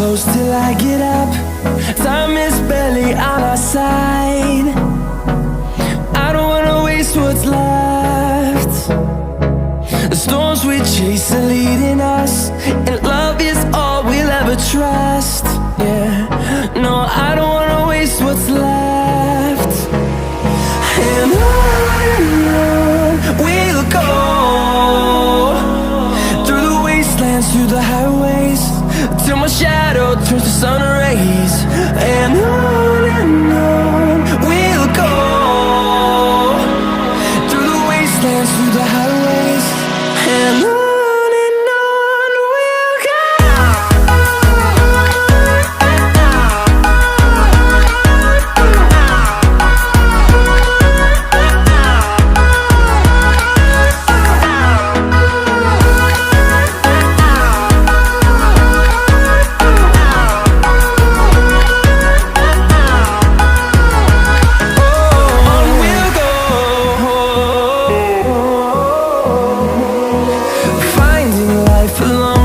close till I get up. Time is barely on our side. I don't wanna waste what's left. The storms we chase are leading us, and love is all we'll ever trust. Yeah, no, I don't wanna waste what's left. And on we'll go, through the wastelands, through the highways, till my shadow turns to sun rays. And on we'll go, through the wastelands, through the highways, and on we'll go. Finding life alone.